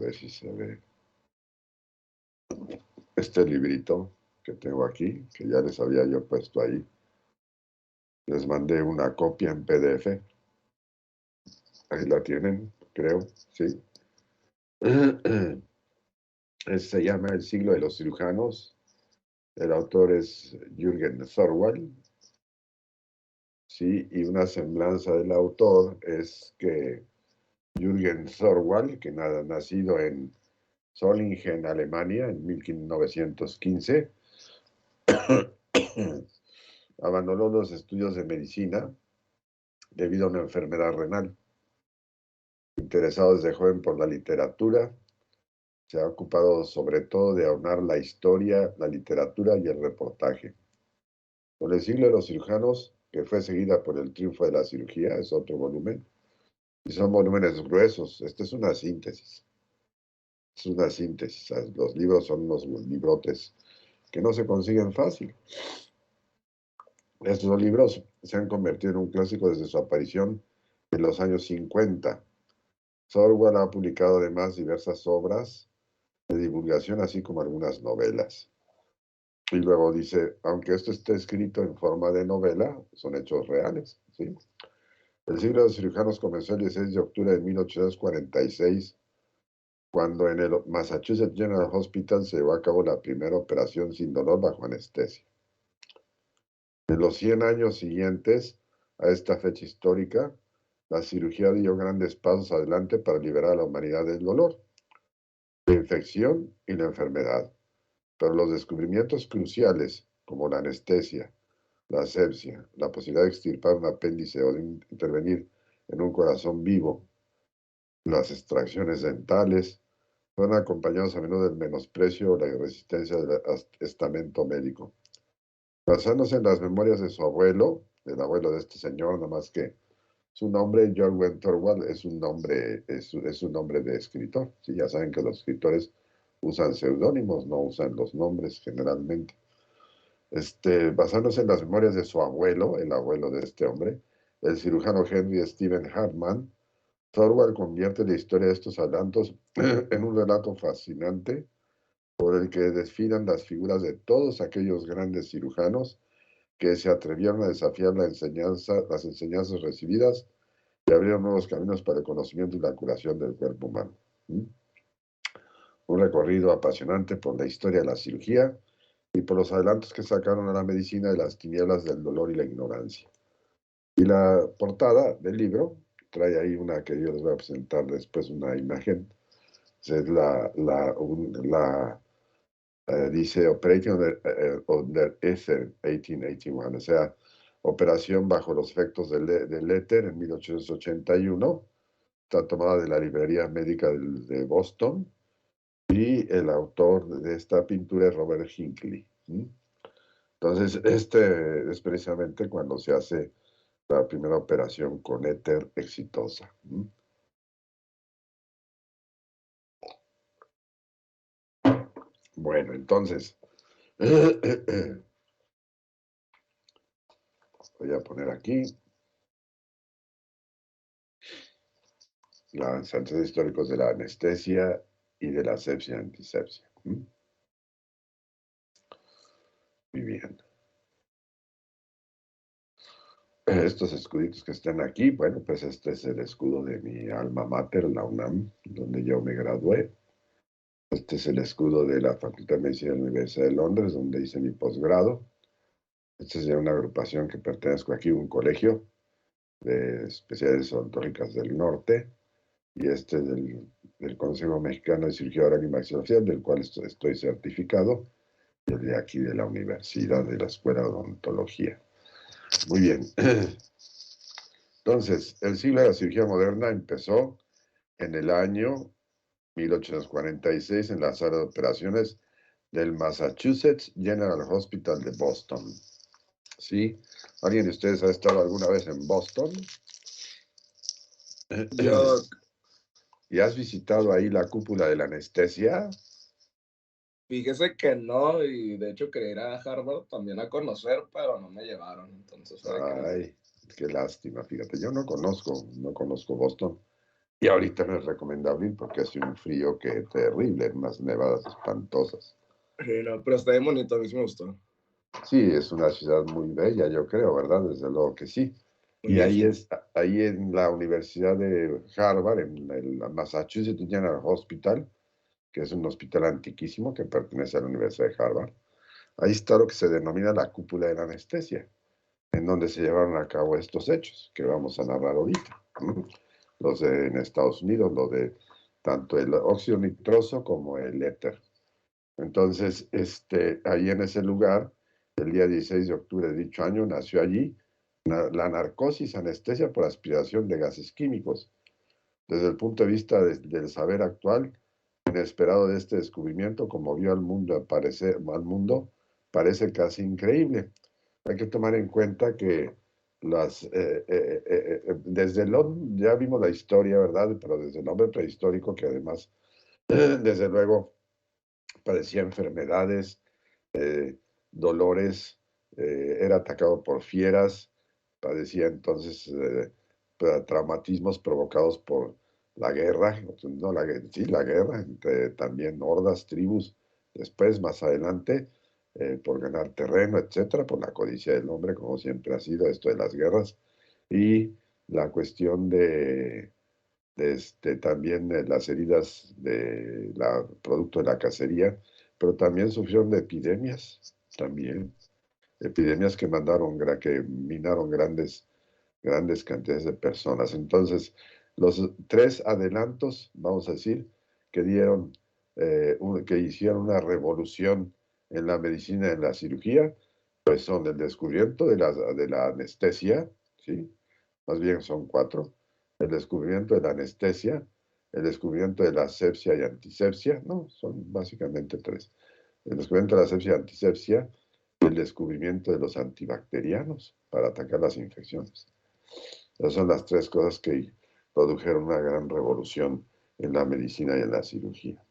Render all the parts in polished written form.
A ver si se ve este librito que tengo aquí, que ya les había yo puesto ahí. Les mandé una copia en PDF. Ahí la tienen, creo, sí. Se llama El siglo de los cirujanos. El autor es Jürgen Thorwald. Sí, y una semblanza del autor es que Jürgen Thorwald, que nacido en Solingen, Alemania, en 1915, abandonó los estudios de medicina debido a una enfermedad renal. Interesado desde joven por la literatura, se ha ocupado sobre todo de aunar la historia, la literatura y el reportaje. Con el siglo de los cirujanos, que fue seguida por el triunfo de la cirugía, es otro volumen, y son volúmenes gruesos. Esta es una síntesis. Es una síntesis. Los libros son unos librotes que no se consiguen fácil. Estos libros se han convertido en un clásico desde su aparición en los años 50. Thorwald ha publicado además diversas obras de divulgación, así como algunas novelas. Y luego dice, aunque esto esté escrito en forma de novela, son hechos reales, ¿sí? El siglo de los cirujanos comenzó el 16 de octubre de 1846, cuando en el Massachusetts General Hospital se llevó a cabo la primera operación sin dolor bajo anestesia. En los 100 años siguientes a esta fecha histórica, la cirugía dio grandes pasos adelante para liberar a la humanidad del dolor, la infección y la enfermedad. Pero los descubrimientos cruciales, como la anestesia, la asepsia, la posibilidad de extirpar un apéndice o de intervenir en un corazón vivo, las extracciones dentales, fueron acompañados a menudo del menosprecio o la resistencia del estamento médico. Basándose en las memorias de su abuelo, del abuelo de este señor, nada más que su nombre, Jürgen Thorwald, es un nombre de escritor. Sí, ya saben que los escritores usan seudónimos, no usan los nombres generalmente. Basándose en las memorias de su abuelo, el abuelo de este hombre, el cirujano Henry Stephen Hartman, Thorwald convierte la historia de estos adelantos en un relato fascinante por el que desfilan las figuras de todos aquellos grandes cirujanos que se atrevieron a desafiar las enseñanzas recibidas y abrieron nuevos caminos para el conocimiento y la curación del cuerpo humano. Un recorrido apasionante por la historia de la cirugía y por los adelantos que sacaron a la medicina de las tinieblas del dolor y la ignorancia. Y la portada del libro trae ahí una que yo les voy a presentar después, una imagen. Es dice Operating under Ether 1881, o sea, operación bajo los efectos del éter en 1881. Está tomada de la librería médica de Boston y el autor de esta pintura es Robert Hinckley. Entonces, es precisamente cuando se hace la primera operación con éter exitosa. Bueno, entonces, voy a poner aquí los antecedentes históricos de la anestesia y de la asepsia y antisepsia. Muy bien. Estos escuditos que están aquí, bueno, pues este es el escudo de mi alma mater, la UNAM, donde yo me gradué. Este es el escudo de la Facultad de Medicina de la Universidad de Londres, donde hice mi posgrado. Esta es ya una agrupación que pertenezco aquí, un colegio de especialidades odontológicas del norte, y este es del Consejo Mexicano de Cirugía Oral y Maxilofacial, del cual estoy certificado, y el de aquí de la Universidad de la Escuela de Odontología. Muy bien. Entonces, el siglo de la cirugía moderna empezó en el año 1846 en la sala de operaciones del Massachusetts General Hospital de Boston. ¿Sí? ¿Alguien de ustedes ha estado alguna vez en Boston? Yo, ¿Y has visitado ahí la cúpula de la anestesia? fíjese que no, y de hecho quería ir a Harvard también a conocer, pero no me llevaron, entonces fue que no. Ay, qué lástima, fíjate. Yo no conozco Boston. Y ahorita no es recomendable ir porque hace un frío que terrible, unas nevadas espantosas. No, pero está bien bonito, a mí sí me gustó. Sí, es una ciudad muy bella, yo creo, ¿verdad? Desde luego que sí. Muy Y viejito. ahí en la Universidad de Harvard, en el Massachusetts General Hospital, que es un hospital antiquísimo que pertenece a la Universidad de Harvard, ahí está lo que se denomina la cúpula de la anestesia, en donde se llevaron a cabo estos hechos que vamos a narrar ahorita. Los en Estados Unidos, lo de tanto el óxido nitroso como el éter. Entonces, ahí en ese lugar, el día 16 de octubre de dicho año, nació allí la narcosis anestesia por aspiración de gases químicos. Desde el punto de vista del saber actual, inesperado de este descubrimiento, como vio al mundo, parece casi increíble. Hay que tomar en cuenta que desde ya vimos la historia, ¿verdad? Pero desde el hombre prehistórico, que además, desde luego, padecía enfermedades, eh, dolores, era atacado por fieras, padecía entonces traumatismos provocados por la guerra, no, sí, la guerra entre también hordas, tribus, después, más adelante, por ganar terreno, etcétera, por la codicia del hombre, como siempre ha sido esto de las guerras, y la cuestión también las heridas producto de la cacería, pero también sufrieron de epidemias, también, epidemias que minaron grandes cantidades de personas. Entonces, los tres adelantos, vamos a decir, que que hicieron una revolución en la medicina y en la cirugía, pues son el descubrimiento de la anestesia, ¿sí? Más bien son cuatro: el descubrimiento de la anestesia, el descubrimiento de la asepsia y antisepsia, no, son básicamente tres: el descubrimiento de la asepsia y antisepsia, el descubrimiento de los antibacterianos para atacar las infecciones. Esas son las tres cosas que produjeron una gran revolución en la medicina y en la cirugía.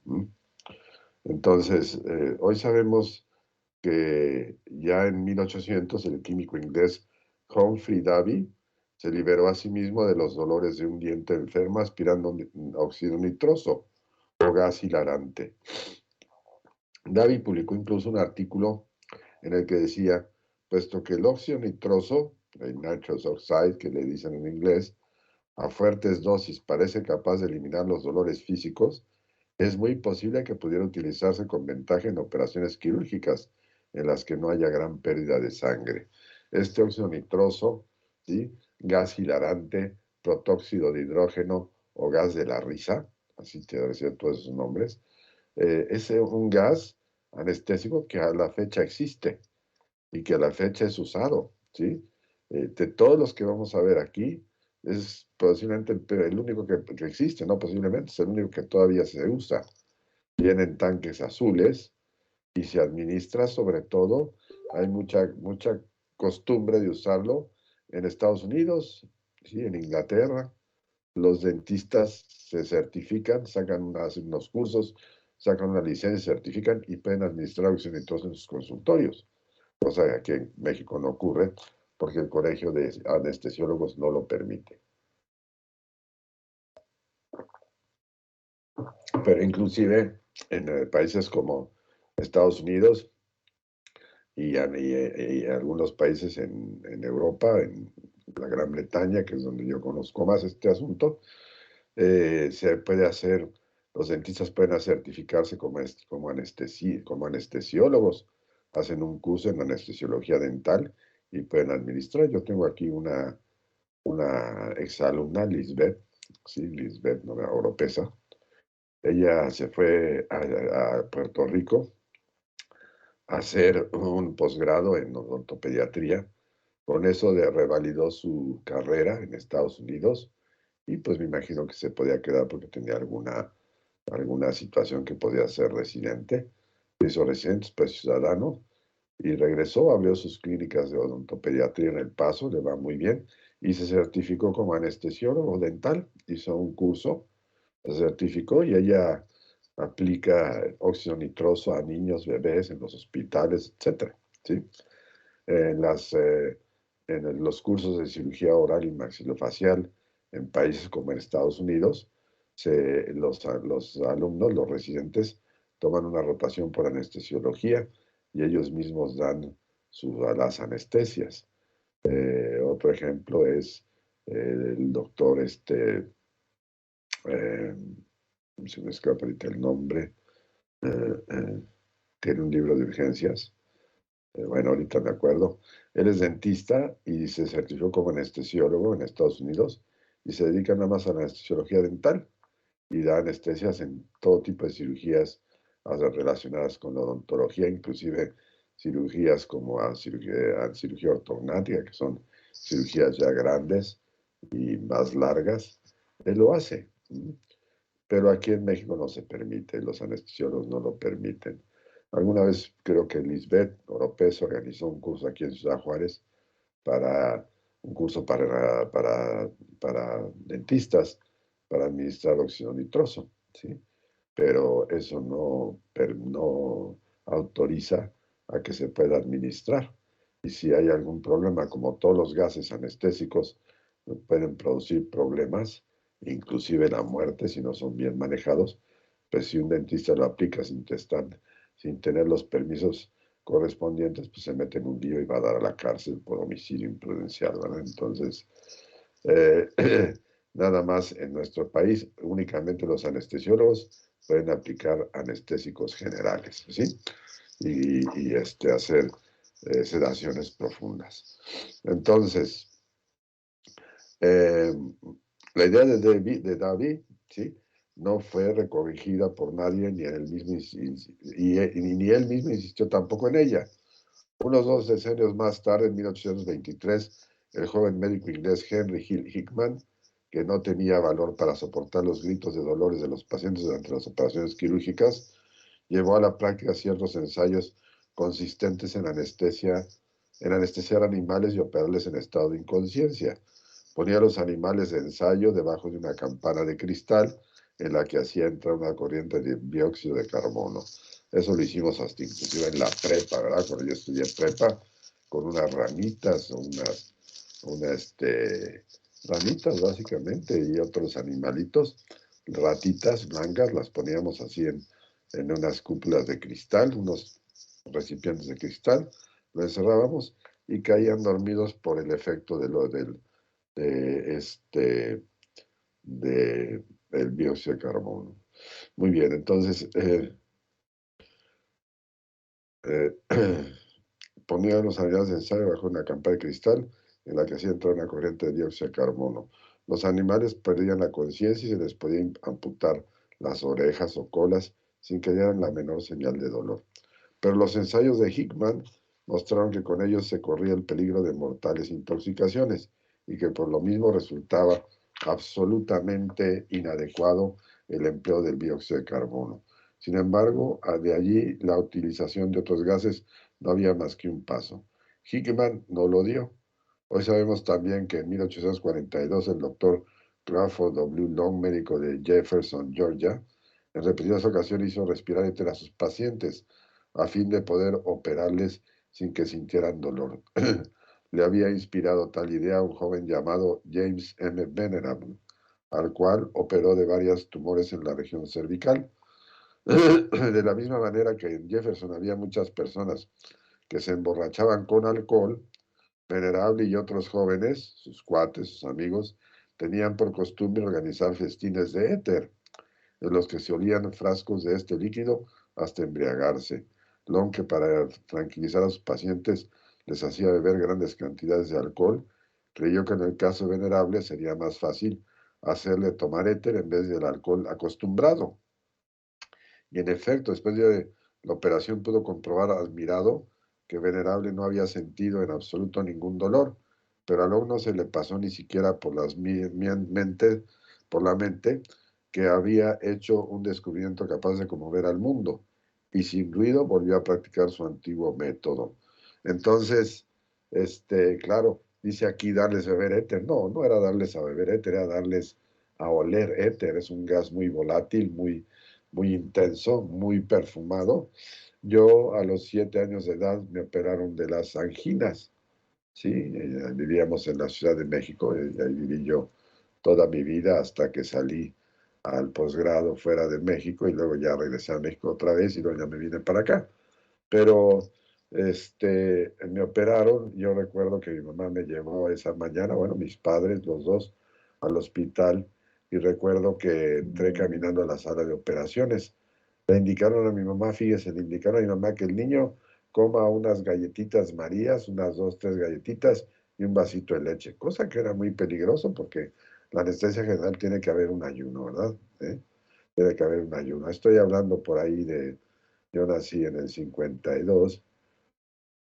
Entonces, hoy sabemos que ya en 1800 el químico inglés Humphrey Davy se liberó a sí mismo de los dolores de un diente enfermo aspirando óxido nitroso o gas hilarante. Davy publicó incluso un artículo en el que decía: puesto que el óxido nitroso, el nitrous oxide que le dicen en inglés, a fuertes dosis parece capaz de eliminar los dolores físicos, es muy posible que pudiera utilizarse con ventaja en operaciones quirúrgicas en las que no haya gran pérdida de sangre. Este óxido nitroso, ¿sí?, gas hilarante, protóxido de hidrógeno o gas de la risa, así te decía todos esos nombres, es un gas anestésico que a la fecha existe y que a la fecha es usado, ¿sí? De todos los que vamos a ver aquí, es posiblemente el único que existe, no posiblemente, es el único que todavía se usa. Viene en tanques azules y se administra, sobre todo, hay mucha costumbre de usarlo en Estados Unidos, ¿sí?, en Inglaterra. Los dentistas se certifican, hacen unos cursos, sacan una licencia, se certifican y pueden administrar óxido nitroso en sus consultorios, cosa que aquí en México no ocurre porque el colegio de anestesiólogos no lo permite. Pero inclusive en países como Estados Unidos y algunos países en Europa, en la Gran Bretaña, que es donde yo conozco más este asunto, se puede hacer, los dentistas pueden certificarse como anestesiólogos, hacen un curso en anestesiología dental y pueden administrar. Yo tengo aquí una exalumna, Lisbeth, sí, Lisbeth, no, Oropesa. Ella se fue a Puerto Rico a hacer un posgrado en odontopediatría. Con eso revalidó su carrera en Estados Unidos y pues me imagino que se podía quedar porque tenía alguna situación que podía ser residente. Hizo residente, pues ciudadano, y regresó, abrió sus clínicas de odontopediatría en El Paso, le va muy bien, y se certificó como anestesiólogo dental. Hizo un curso, se certificó y ella aplica óxido nitroso a niños, bebés en los hospitales, etcétera, ¿sí? En, los cursos de cirugía oral y maxilofacial en países como en Estados Unidos, los alumnos, los residentes, toman una rotación por anestesiología y ellos mismos dan las anestesias. Otro ejemplo es el doctor, se me escapa ahorita el nombre, tiene un libro de urgencias. Bueno, ahorita me acuerdo. Él es dentista y se certificó como anestesiólogo en Estados Unidos y se dedica nada más a la anestesiología dental y da anestesias en todo tipo de cirugías relacionadas con la odontología, inclusive cirugías como a cirugía ortognática, que son cirugías ya grandes y más largas. Él lo hace, pero aquí en México no se permite, los anestesiólogos no lo permiten. Alguna vez creo que Lisbeth Oropés organizó un curso aquí en Ciudad Juárez para un curso para dentistas para administrar óxido nitroso, ¿sí? Pero eso no autoriza a que se pueda administrar. Y si hay algún problema, como todos los gases anestésicos pueden producir problemas, inclusive la muerte si no son bien manejados, pues si un dentista lo aplica sin tener los permisos correspondientes, pues se mete en un lío y va a dar a la cárcel por homicidio imprudencial, ¿verdad? Entonces, eh, nada más en nuestro país, únicamente los anestesiólogos pueden aplicar anestésicos generales, ¿sí? Y hacer sedaciones profundas. Entonces, eh, la idea de David, ¿sí? No fue recorrigida por nadie, ni él mismo, ni él mismo insistió tampoco en ella. Unos 2 decenios más tarde, en 1823, el joven médico inglés Henry Hill Hickman, que no tenía valor para soportar los gritos de dolores de los pacientes durante las operaciones quirúrgicas, llevó a la práctica ciertos ensayos consistentes en anestesiar animales y operarles en estado de inconsciencia. Ponía a los animales de ensayo debajo de una campana de cristal en la que hacía entrar una corriente de dióxido de carbono. Eso lo hicimos hasta inclusive en la prepa, ¿verdad? Cuando yo estudié prepa, con unas ranitas, ranitas básicamente, y otros animalitos, ratitas blancas, las poníamos así en unas cúpulas de cristal, unos recipientes de cristal, lo encerrábamos y caían dormidos por el efecto de este, de, del dióxido de carbono. Muy bien, entonces eh, ponían los animales de ensayo bajo una campana de cristal en la que hacía entrar una corriente de dióxido de carbono. Los animales perdían la conciencia y se les podía amputar las orejas o colas sin que dieran la menor señal de dolor. Pero los ensayos de Hickman mostraron que con ellos se corría el peligro de mortales intoxicaciones y que por lo mismo resultaba absolutamente inadecuado el empleo del dióxido de carbono. Sin embargo, de allí la utilización de otros gases no había más que un paso. Hickman no lo dio. Hoy sabemos también que en 1842 el doctor Crawford W. Long, médico de Jefferson, Georgia, en repetidas ocasiones hizo respirar éter a sus pacientes a fin de poder operarles sin que sintieran dolor. Le había inspirado tal idea a un joven llamado James M. Venerable, al cual operó de varios tumores en la región cervical. De la misma manera que en Jefferson había muchas personas que se emborrachaban con alcohol, Venerable y otros jóvenes, sus cuates, sus amigos, tenían por costumbre organizar festines de éter, en los que se olían frascos de este líquido hasta embriagarse. Long, que para tranquilizar a sus pacientes les hacía beber grandes cantidades de alcohol, creyó que en el caso Venerable sería más fácil hacerle tomar éter en vez del alcohol acostumbrado. Y en efecto, después de la operación pudo comprobar admirado que Venerable no había sentido en absoluto ningún dolor, pero al no se le pasó ni siquiera por la mente que había hecho un descubrimiento capaz de conmover al mundo, y sin ruido volvió a practicar su antiguo método. Entonces, claro, dice aquí darles a beber éter. No, no era darles a beber éter, era darles a oler éter. Es un gas muy volátil, muy intenso, muy perfumado. Yo a los 7 años de edad me operaron de las anginas, ¿sí? Vivíamos en la Ciudad de México, y ahí viví yo toda mi vida hasta que salí al posgrado fuera de México y luego ya regresé a México otra vez y luego ya me vine para acá. Pero me operaron. Yo recuerdo que mi mamá me llevó esa mañana, bueno, mis padres, los dos, al hospital, y recuerdo que entré caminando a la sala de operaciones. Le indicaron a mi mamá, fíjese, le indicaron a mi mamá que el niño coma unas galletitas Marías, unas dos, tres galletitas y un vasito de leche, cosa que era muy peligroso porque la anestesia general tiene que haber un ayuno, ¿verdad? Tiene que haber un ayuno. Estoy hablando por ahí yo nací en el 52,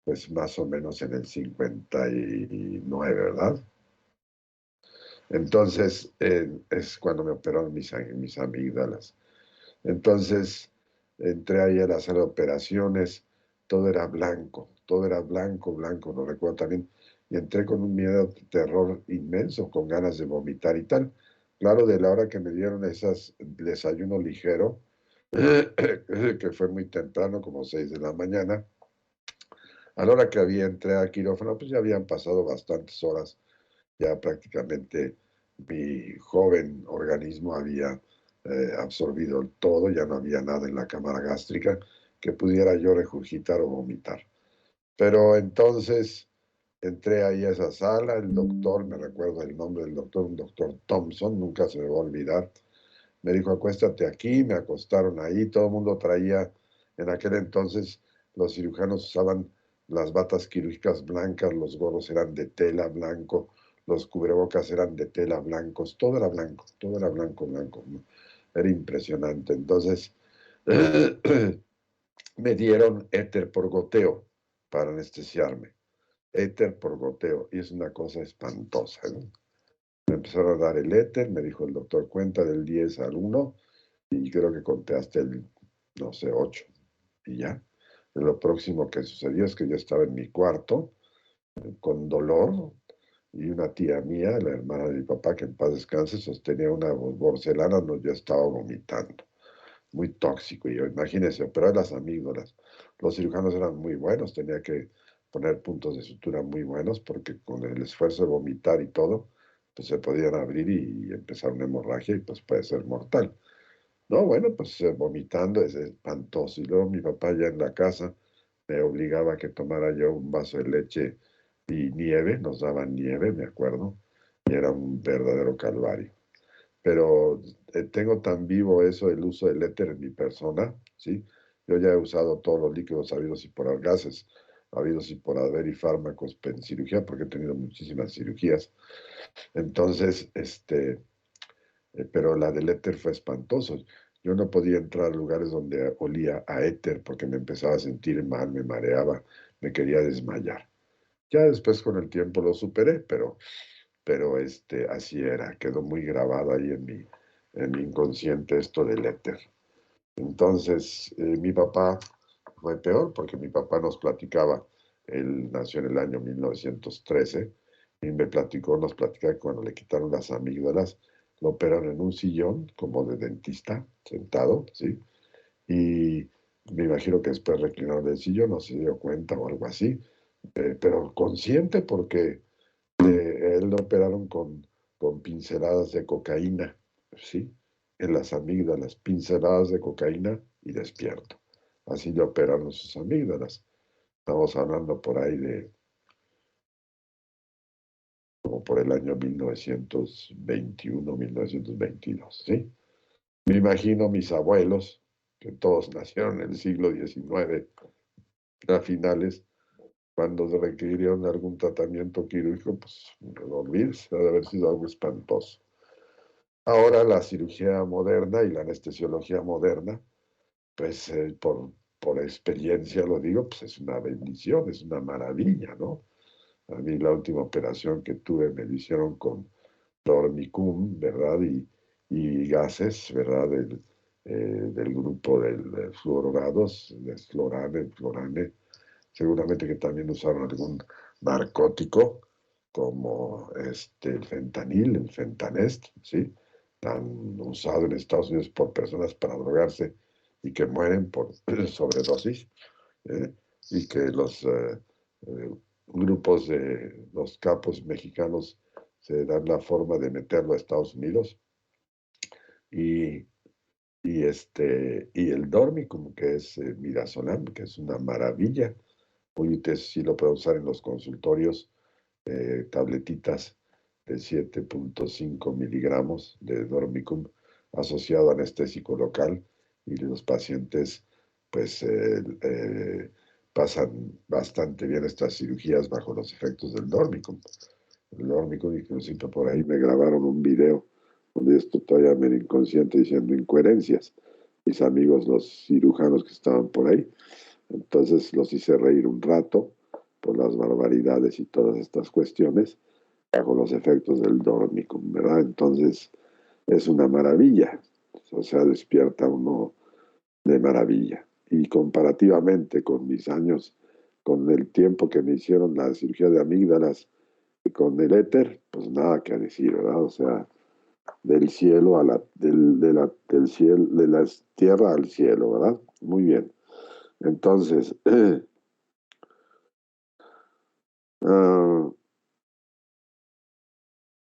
pues más o menos en el 59, ¿verdad? Entonces, es cuando me operaron mis amígdalas. Entonces, entré ahí a la sala de operaciones, todo era blanco, blanco, lo recuerdo también, y entré con un miedo, terror inmenso, con ganas de vomitar y tal. Claro, de la hora que me dieron esas desayuno ligero, que fue muy temprano, como 6 de la mañana, a la hora que había entré al quirófano, pues ya habían pasado bastantes horas, ya prácticamente mi joven organismo había absorbido todo, ya no había nada en la cámara gástrica que pudiera yo regurgitar o vomitar. Pero entonces entré ahí a esa sala, el doctor, me recuerdo el nombre del doctor, un doctor Thompson, nunca se me va a olvidar, me dijo, acuéstate aquí, me acostaron ahí, todo el mundo traía, en aquel entonces los cirujanos usaban las batas quirúrgicas blancas, los gorros eran de tela blanco, los cubrebocas eran de tela blancos, todo era blanco, blanco, ¿no? Era impresionante. Entonces, me dieron éter por goteo para anestesiarme, éter por goteo, y es una cosa espantosa, ¿no? Me empezaron a dar el éter, me dijo el doctor, cuenta del 10 al 1, y creo que conté hasta el, no sé, 8, y ya. Lo próximo que sucedió es que yo estaba en mi cuarto con dolor y una tía mía, la hermana de mi papá, que en paz descanse, sostenía una porcelana donde yo estaba vomitando. Muy tóxico, y yo, imagínense, operar las amígdalas. Los cirujanos eran muy buenos, tenía que poner puntos de sutura muy buenos porque con el esfuerzo de vomitar y todo, pues se podían abrir y empezar una hemorragia y pues puede ser mortal. No, bueno, pues vomitando es espantoso. Y luego mi papá ya en la casa me obligaba a que tomara yo un vaso de leche y nieve, nos daban nieve, me acuerdo, y era un verdadero calvario. Pero tengo tan vivo eso, el uso del éter en mi persona, ¿sí? Yo ya he usado todos los líquidos habidos y por haber, gases habidos y por haber, y fármacos en cirugía, porque he tenido muchísimas cirugías. Entonces, pero la del éter fue espantoso. Yo no podía entrar a lugares donde olía a éter porque me empezaba a sentir mal, me mareaba, me quería desmayar. Ya después con el tiempo lo superé, pero así era, quedó muy grabado ahí en mi inconsciente esto del éter. Entonces, mi papá fue peor porque mi papá nos platicaba, él nació en el año 1913 y nos platicaba que cuando le quitaron las amígdalas, lo operaron en un sillón como de dentista, sentado, ¿sí? Y me imagino que después reclinaron el sillón, no se dio cuenta o algo así, pero consciente porque él lo operaron con pinceladas de cocaína, ¿sí? En las amígdalas, pinceladas de cocaína y despierto. Así le operaron sus amígdalas. Estamos hablando por ahí de, como por el año 1921, 1922, ¿sí? Me imagino mis abuelos, que todos nacieron en el siglo XIX, a finales, cuando se requirieron algún tratamiento quirúrgico, pues no olvides, debe haber sido algo espantoso. Ahora la cirugía moderna y la anestesiología moderna, pues por experiencia lo digo, pues es una bendición, es una maravilla, ¿no? A mí la última operación que tuve me lo hicieron con dormicum, ¿verdad? Y gases, ¿verdad? Del grupo del fluorogados, de florane. Seguramente que también usaron algún narcótico como el fentanil, el fentanest, ¿sí? Tan usado en Estados Unidos por personas para drogarse y que mueren por sobredosis, ¿eh? Y que los eh, grupos de los capos mexicanos se dan la forma de meterlo a Estados Unidos. y, y el Dormicum, que es midazolam, que es una maravilla. Muy útil, sí lo puedo usar en los consultorios, tabletitas de 7.5 miligramos de Dormicum asociado a anestésico local, y los pacientes pues pasan bastante bien estas cirugías bajo los efectos del Dormicum. El Dormicum, inclusive por ahí me grabaron un video donde esto todavía medio inconsciente diciendo incoherencias. Mis amigos, los cirujanos que estaban por ahí, entonces los hice reír un rato por las barbaridades y todas estas cuestiones bajo los efectos del Dormicum, ¿verdad? Entonces es una maravilla, o sea, despierta uno de maravilla. Y comparativamente con mis años, con el tiempo que me hicieron la cirugía de amígdalas y con el éter, pues nada que decir, ¿verdad? O sea, del cielo a del cielo, de la tierra al cielo, ¿verdad? Muy bien. Entonces, ah,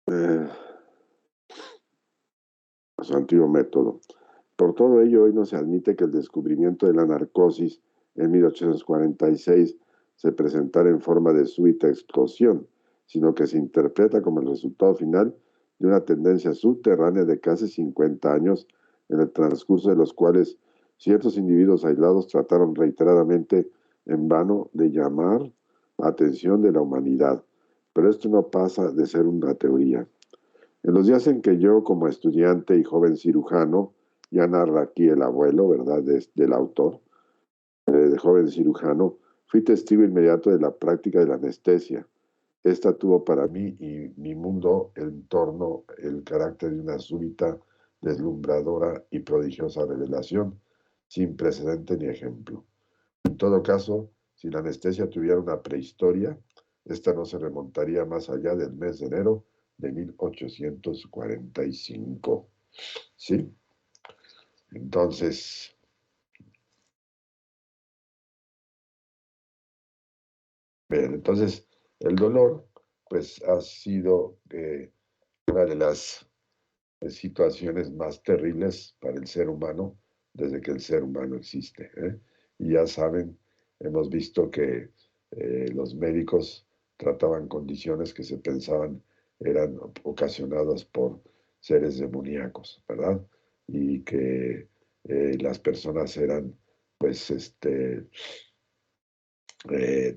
eh, su antiguo método. Por todo ello, hoy no se admite que el descubrimiento de la narcosis en 1846 se presentara en forma de súbita explosión, sino que se interpreta como el resultado final de una tendencia subterránea de casi 50 años, en el transcurso de los cuales ciertos individuos aislados trataron reiteradamente en vano de llamar la atención de la humanidad. Pero esto no pasa de ser una teoría. En los días en que yo, como estudiante y joven cirujano, ya narra aquí el abuelo, ¿verdad?, del autor, de joven cirujano, fui testigo inmediato de la práctica de la anestesia. Esta tuvo para mí y mi mundo en torno el carácter de una súbita, deslumbradora y prodigiosa revelación, sin precedente ni ejemplo. En todo caso, si la anestesia tuviera una prehistoria, esta no se remontaría más allá del mes de enero de 1845. ¿Sí? Entonces, bien, entonces el dolor, pues ha sido una de las situaciones más terribles para el ser humano desde que el ser humano existe. Y ya saben, hemos visto que los médicos trataban condiciones que se pensaban eran ocasionadas por seres demoníacos, ¿verdad? Y que las personas eran, pues,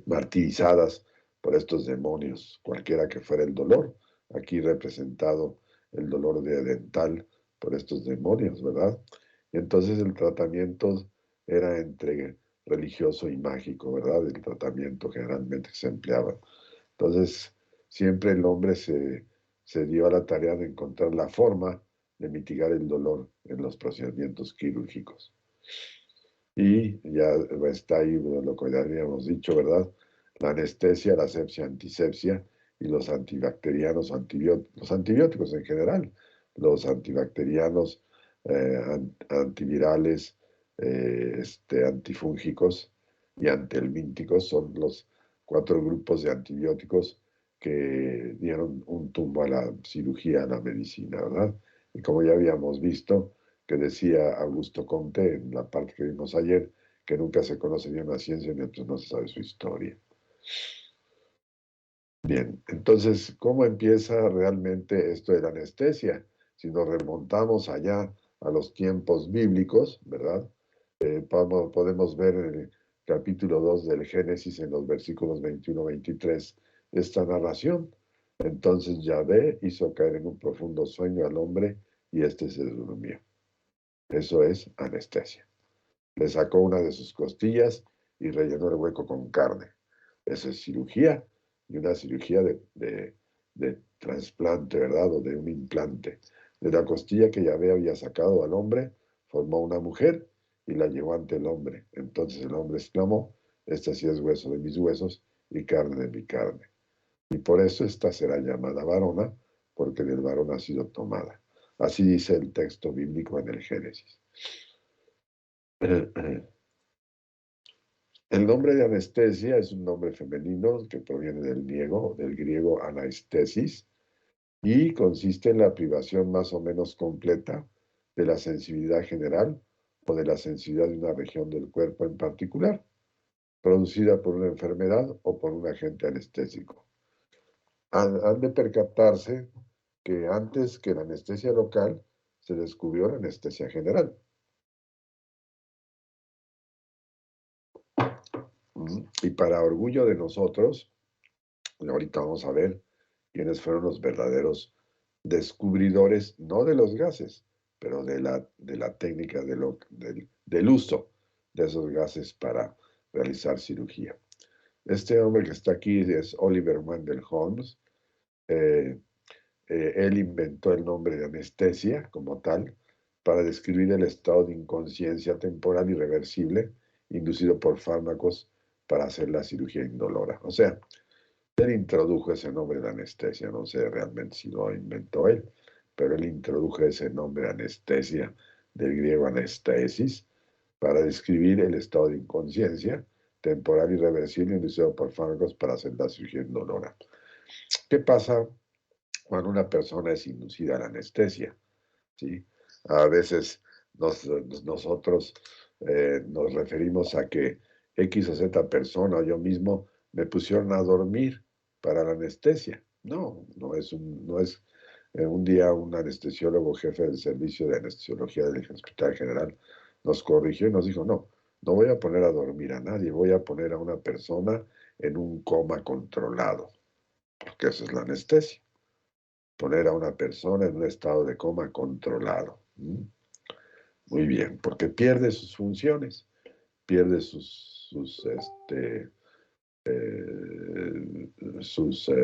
martirizadas por estos demonios, cualquiera que fuera el dolor. Aquí representado el dolor de dental por estos demonios, ¿verdad? Y entonces el tratamiento era entre religioso y mágico, ¿verdad? El tratamiento generalmente que se empleaba. Entonces, siempre el hombre se dio a la tarea de encontrar la forma de mitigar el dolor en los procedimientos quirúrgicos. Y ya está ahí lo que ya habíamos dicho, ¿verdad? La anestesia, la asepsia, antisepsia y los antibacterianos, los antibióticos en general, los antibacterianos, antivirales, antifúngicos y antihelmínticos son los 4 grupos de antibióticos que dieron un tumbo a la cirugía, a la medicina, ¿verdad? Y como ya habíamos visto, que decía Augusto Comte en la parte que vimos ayer, que nunca se conoce bien la ciencia mientras no se sabe su historia. Bien, entonces, ¿cómo empieza realmente esto de la anestesia? Si nos remontamos allá a los tiempos bíblicos, ¿verdad? Podemos ver en el capítulo 2 del Génesis, en los versículos 21-23, esta narración. Entonces Yahvé hizo caer en un profundo sueño al hombre y éste se durmió. Eso es anestesia. Le sacó una de sus costillas y rellenó el hueco con carne. Eso es cirugía, y una cirugía de trasplante, ¿verdad? O de un implante. De la costilla que Yahvé había sacado al hombre, formó una mujer y la llevó ante el hombre. Entonces el hombre exclamó, este sí es hueso de mis huesos y carne de mi carne. Y por eso esta será llamada varona, porque del varón ha sido tomada. Así dice el texto bíblico en el Génesis. El nombre de anestesia es un nombre femenino que proviene del griego anaistesis, y consiste en la privación más o menos completa de la sensibilidad general o de la sensibilidad de una región del cuerpo en particular, producida por una enfermedad o por un agente anestésico. Han de percatarse que antes que la anestesia local se descubrió la anestesia general. Y para orgullo de nosotros, ahorita vamos a ver quiénes fueron los verdaderos descubridores, no de los gases, pero de la técnica del uso de esos gases para realizar cirugía. Este hombre que está aquí es Oliver Wendell Holmes. Él inventó el nombre de anestesia como tal para describir el estado de inconsciencia temporal irreversible inducido por fármacos para hacer la cirugía indolora. O sea, él introdujo ese nombre de anestesia, no sé realmente si lo inventó él, pero él introdujo ese nombre de anestesia, del griego anestesis, para describir el estado de inconsciencia temporal irreversible inducido por fármacos para hacer la cirugía indolora. ¿Qué pasa cuando una persona es inducida a la anestesia? ¿Sí? A veces nosotros nos referimos a que X o Z persona o yo mismo me pusieron a dormir para la anestesia. No, no es un día un anestesiólogo jefe del servicio de anestesiología del Hospital General nos corrigió y nos dijo, no, no voy a poner a dormir a nadie, voy a poner a una persona en un coma controlado, porque eso es la anestesia, poner a una persona en un estado de coma controlado. Muy bien, porque pierde sus funciones, pierde sus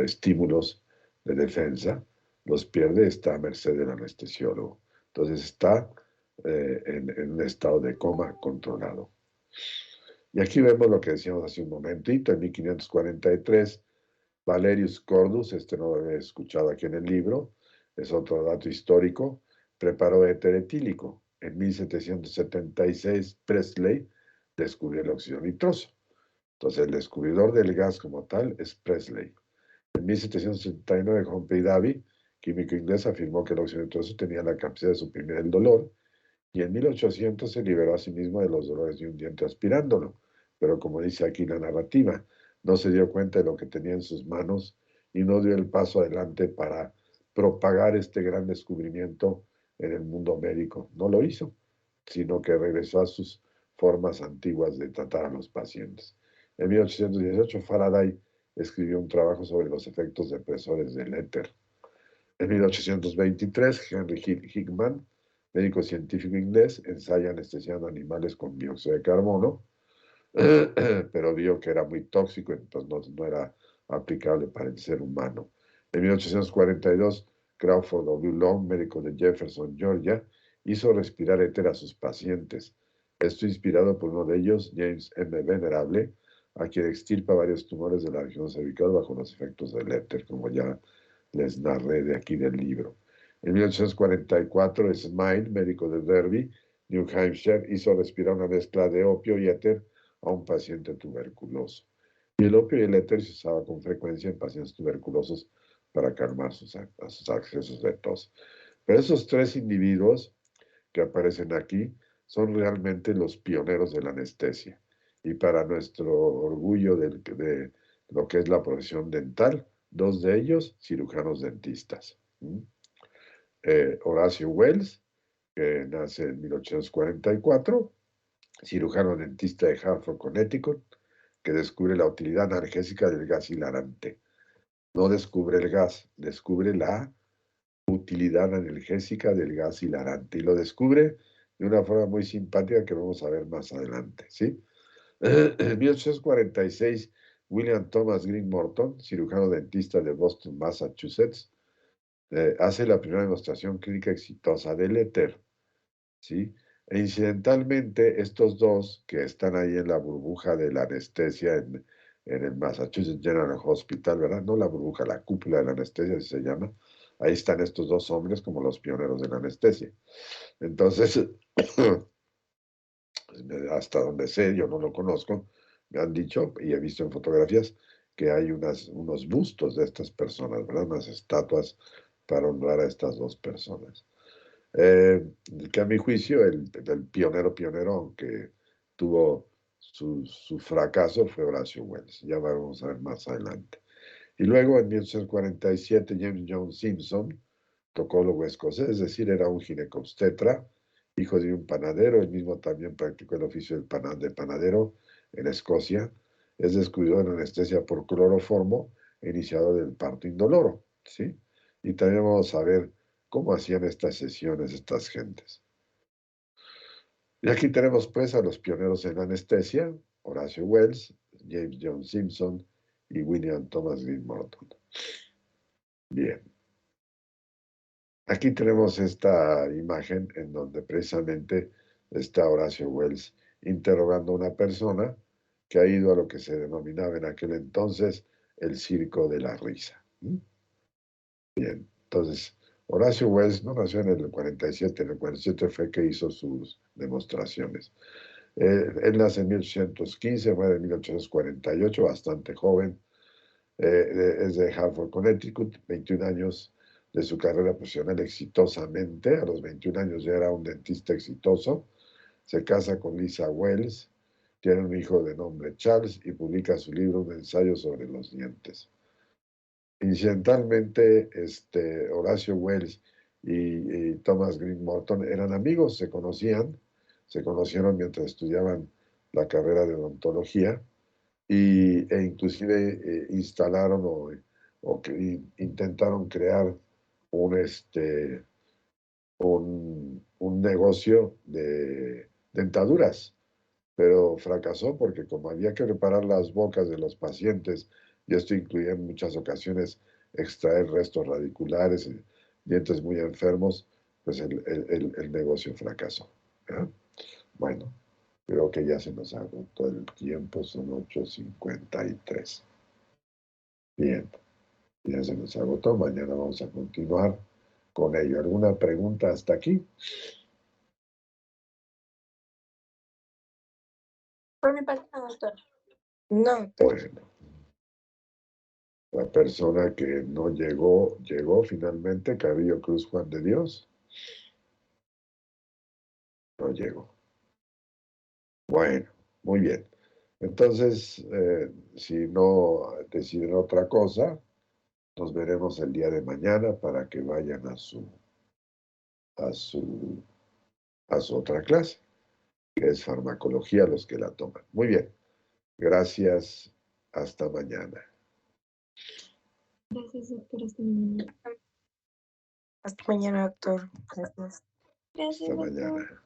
estímulos de defensa, los pierde, está a merced del anestesiólogo. Entonces está en un estado de coma controlado. Y aquí vemos lo que decíamos hace un momentito, en 1543, Valerius Cordus, no lo había escuchado aquí en el libro, es otro dato histórico, preparó éter etílico. En 1776, Presley descubrió el óxido nitroso. Entonces, el descubridor del gas como tal es Presley. En 1779, Humphrey Davy, químico inglés, afirmó que el óxido nitroso tenía la capacidad de suprimir el dolor, y en 1800 se liberó a sí mismo de los dolores de un diente aspirándolo. Pero como dice aquí la narrativa, no se dio cuenta de lo que tenía en sus manos y no dio el paso adelante para propagar este gran descubrimiento en el mundo médico. No lo hizo, sino que regresó a sus formas antiguas de tratar a los pacientes. En 1818, Faraday escribió un trabajo sobre los efectos depresores del éter. En 1823, Henry Hickman, médico científico inglés, ensaya anestesiando animales con dióxido de carbono, pero vio que era muy tóxico, entonces no era aplicable para el ser humano. En 1842, Crawford W. Long, médico de Jefferson, Georgia, hizo respirar éter a sus pacientes. Esto inspirado por uno de ellos, James M. Venerable, a quien extirpa varios tumores de la región cervical bajo los efectos del éter, como ya les narré de aquí del libro. En 1844, Smile, médico de Derby, New Hampshire, hizo respirar una mezcla de opio y éter a un paciente tuberculoso. Y el opio y el éter se usaba con frecuencia en pacientes tuberculosos para calmar sus accesos de tos. Pero esos tres individuos que aparecen aquí son realmente los pioneros de la anestesia. Y para nuestro orgullo de lo que es la profesión dental, dos de ellos cirujanos dentistas. Horacio Wells, que nace en 1844, cirujano dentista de Hartford, Connecticut, que descubre la utilidad analgésica del gas hilarante. No descubre el gas, descubre la utilidad analgésica del gas hilarante. Y lo descubre de una forma muy simpática que vamos a ver más adelante, ¿sí? En 1846, William Thomas Green Morton, cirujano dentista de Boston, Massachusetts, hace la primera demostración clínica exitosa del éter, ¿sí? E incidentalmente, estos dos que están ahí en la burbuja de la anestesia en el Massachusetts General Hospital, ¿verdad? No la burbuja, la cúpula de la anestesia, así se llama. Ahí están estos dos hombres como los pioneros de la anestesia. Entonces, hasta donde sé, yo no lo conozco, me han dicho y he visto en fotografías que hay unos bustos de estas personas, ¿verdad? Unas estatuas para honrar a estas dos personas. Que a mi juicio el pionero, aunque tuvo su fracaso, fue Horacio Wells. Ya vamos a ver más adelante. Y luego en 1847 James John Simpson, tocólogo escocés, es decir, era un ginecobstetra, hijo de un panadero, él mismo también practicó el oficio de panadero en Escocia, es descubridor en anestesia por cloroformo e iniciador del parto indoloro, ¿sí? Y también vamos a ver cómo hacían estas sesiones estas gentes. Y aquí tenemos pues a los pioneros en la anestesia, Horacio Wells, James John Simpson y William Thomas Green Morton. Bien. Aquí tenemos esta imagen en donde precisamente está Horacio Wells interrogando a una persona que ha ido a lo que se denominaba en aquel entonces el circo de la risa. Bien, entonces Horacio Wells no nació en el 47, en el 47 fue que hizo sus demostraciones. Él nace en 1815, muere en 1848, bastante joven. Es de Hartford, Connecticut, 21 años de su carrera profesional exitosamente. A los 21 años ya era un dentista exitoso. Se casa con Lisa Wells, tiene un hijo de nombre Charles y publica su libro, un ensayo sobre los dientes. Incidentalmente, Horacio Wells y Thomas Green Morton eran amigos, se conocieron mientras estudiaban la carrera de odontología e inclusive instalaron intentaron crear un, un negocio de dentaduras, pero fracasó porque como había que reparar las bocas de los pacientes, y esto incluía en muchas ocasiones extraer restos radiculares, dientes muy enfermos, pues el negocio fracasó. ¿Ya? Bueno, creo que ya se nos agotó el tiempo, son 8:53. Bien, ya se nos agotó, mañana vamos a continuar con ello. ¿Alguna pregunta hasta aquí? Por mi parte, no, doctor. No, doctor. Bueno, la persona que no llegó finalmente, Carrillo Cruz Juan de Dios. No llegó. Bueno, muy bien. Entonces, si no deciden otra cosa, nos veremos el día de mañana para que vayan a a su otra clase, que es farmacología los que la toman. Muy bien. Gracias. Hasta mañana. Gracias, doctor. Hasta mañana. Hasta mañana, doctor. Gracias. Hasta mañana.